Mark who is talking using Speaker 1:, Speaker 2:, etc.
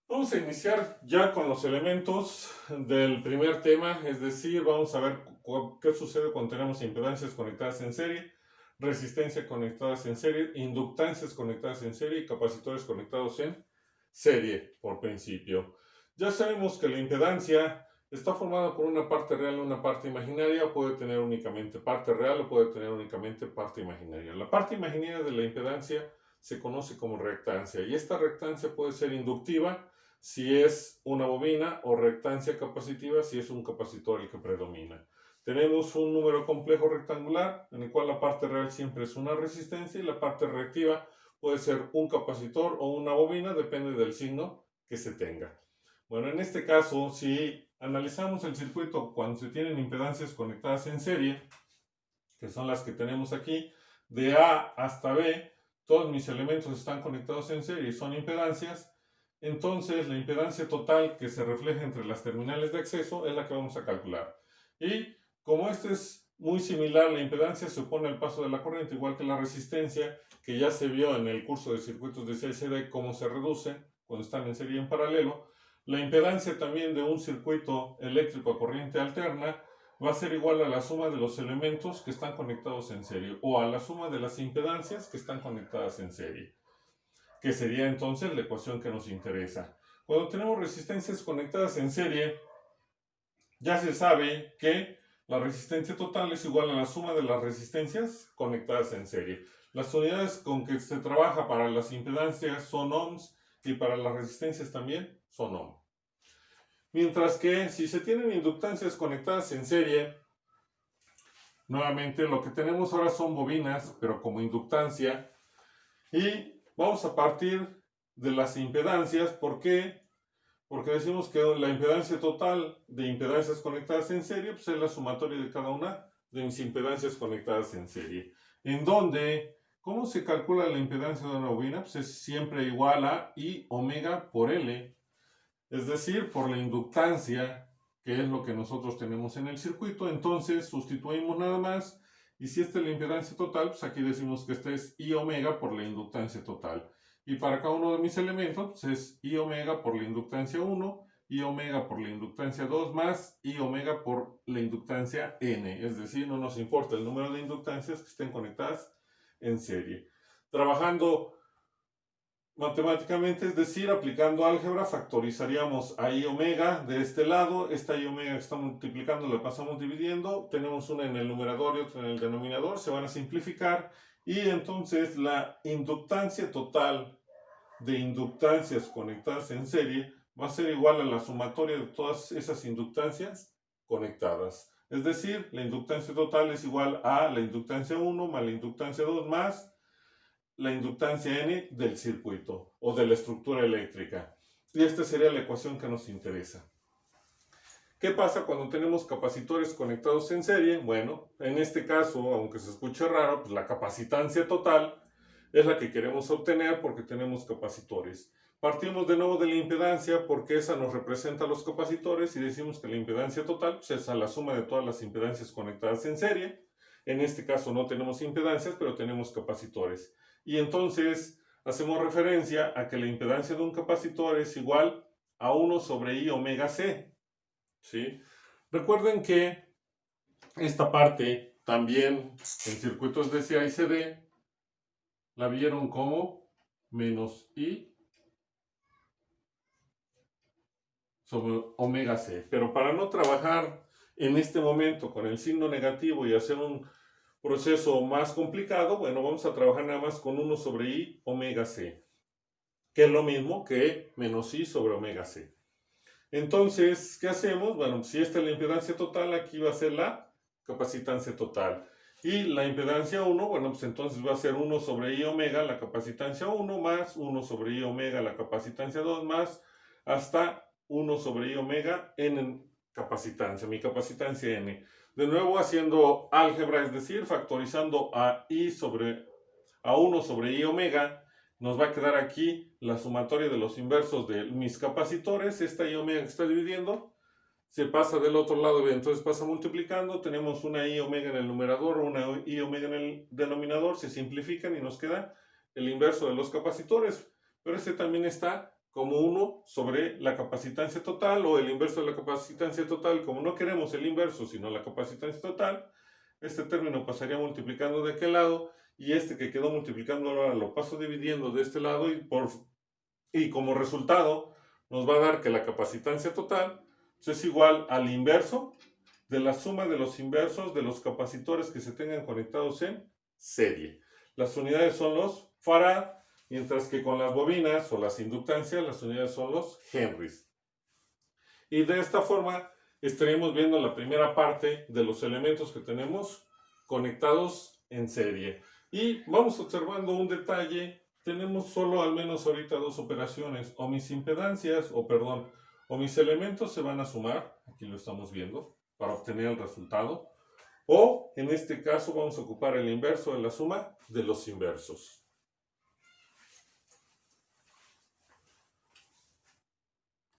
Speaker 1: Vamos a iniciar ya con los elementos del primer tema, es decir, vamos a ver qué sucede cuando tenemos impedancias conectadas en serie, resistencia conectadas en serie, inductancias conectadas en serie y capacitores conectados en serie, por principio. Ya sabemos que la impedancia está formada por una parte real y una parte imaginaria, puede tener únicamente parte real o puede tener únicamente parte imaginaria. La parte imaginaria de la impedancia se conoce como reactancia y esta reactancia puede ser inductiva si es una bobina o reactancia capacitiva si es un capacitor el que predomina. Tenemos un número complejo rectangular en el cual la parte real siempre es una resistencia y la parte reactiva puede ser un capacitor o una bobina, depende del signo que se tenga. Bueno, en este caso, si analizamos el circuito cuando se tienen impedancias conectadas en serie, que son las que tenemos aquí, de A hasta B, todos mis elementos están conectados en serie y son impedancias. Entonces, la impedancia total que se refleja entre las terminales de acceso es la que vamos a calcular. Y como este es muy similar, la impedancia se opone al paso de la corriente, igual que la resistencia, que ya se vio en el curso de circuitos de CICD, cómo se reduce cuando están en serie y en paralelo. La impedancia también de un circuito eléctrico a corriente alterna va a ser igual a la suma de los elementos que están conectados en serie o a la suma de las impedancias que están conectadas en serie, que sería entonces la ecuación que nos interesa. Cuando tenemos resistencias conectadas en serie, ya se sabe que la resistencia total es igual a la suma de las resistencias conectadas en serie. Las unidades con que se trabaja para las impedancias son ohms y para las resistencias también son ohms. Mientras que si se tienen inductancias conectadas en serie, nuevamente lo que tenemos ahora son bobinas, pero como inductancia. Y vamos a partir de las impedancias. ¿Por qué? Porque decimos que la impedancia total de impedancias conectadas en serie pues es la sumatoria de cada una de mis impedancias conectadas en serie. En donde, ¿cómo se calcula la impedancia de una bobina? Pues es siempre igual a I omega por L. Es decir, por la inductancia, que es lo que nosotros tenemos en el circuito. Entonces sustituimos nada más. Y si esta es la impedancia total, pues aquí decimos que esta es I omega por la inductancia total. Y para cada uno de mis elementos, pues es I omega por la inductancia 1, I omega por la inductancia 2 más I omega por la inductancia N. Es decir, no nos importa el número de inductancias que estén conectadas en serie. Trabajando matemáticamente, es decir, aplicando álgebra, factorizaríamos a I omega de este lado. Esta I omega que está multiplicando la pasamos dividiendo. Tenemos una en el numerador y otra en el denominador. Se van a simplificar. Y entonces la inductancia total de inductancias conectadas en serie va a ser igual a la sumatoria de todas esas inductancias conectadas. Es decir, la inductancia total es igual a la inductancia 1 más la inductancia 2 más la inductancia N del circuito o de la estructura eléctrica. Y esta sería la ecuación que nos interesa. ¿Qué pasa cuando tenemos capacitores conectados en serie? Bueno, en este caso, aunque se escuche raro, pues la capacitancia total es la que queremos obtener porque tenemos capacitores. Partimos de nuevo de la impedancia porque esa nos representa los capacitores y decimos que la impedancia total pues, es a la suma de todas las impedancias conectadas en serie. En este caso no tenemos impedancias, pero tenemos capacitores. Y entonces hacemos referencia a que la impedancia de un capacitor es igual a 1 sobre I omega C. ¿Sí? Recuerden que esta parte también en circuitos de CA y CD la vieron como menos I sobre omega C. Pero para no trabajar en este momento con el signo negativo y hacer un proceso más complicado, bueno, vamos a trabajar nada más con 1 sobre I omega C, que es lo mismo que menos I sobre omega C. Entonces, ¿qué hacemos? Bueno, si esta es la impedancia total, aquí va a ser la capacitancia total. Y la impedancia 1, bueno, pues entonces va a ser 1 sobre I omega la capacitancia 1 más 1 sobre I omega la capacitancia 2 más hasta 1 sobre I omega en capacitancia, mi capacitancia N. De nuevo haciendo álgebra, es decir, factorizando a 1 sobre I omega, nos va a quedar aquí la sumatoria de los inversos de mis capacitores. Esta I omega que está dividiendo se pasa del otro lado y entonces pasa multiplicando. Tenemos una I omega en el numerador, una I omega en el denominador, se simplifican y nos queda el inverso de los capacitores. Pero este también está como 1 sobre la capacitancia total, o el inverso de la capacitancia total. Como no queremos el inverso, sino la capacitancia total, este término pasaría multiplicando de aquel lado, y este que quedó multiplicando ahora lo paso dividiendo de este lado, y como resultado nos va a dar que la capacitancia total es igual al inverso de la suma de los inversos de los capacitores que se tengan conectados en serie. Las unidades son los farad, mientras que con las bobinas o las inductancias las unidades son los henrys. Y de esta forma estaremos viendo la primera parte de los elementos que tenemos conectados en serie. Y vamos observando un detalle. Tenemos solo al menos ahorita 2 operaciones. O mis impedancias, o mis elementos se van a sumar, aquí lo estamos viendo, para obtener el resultado. O en este caso vamos a ocupar el inverso de la suma de los inversos.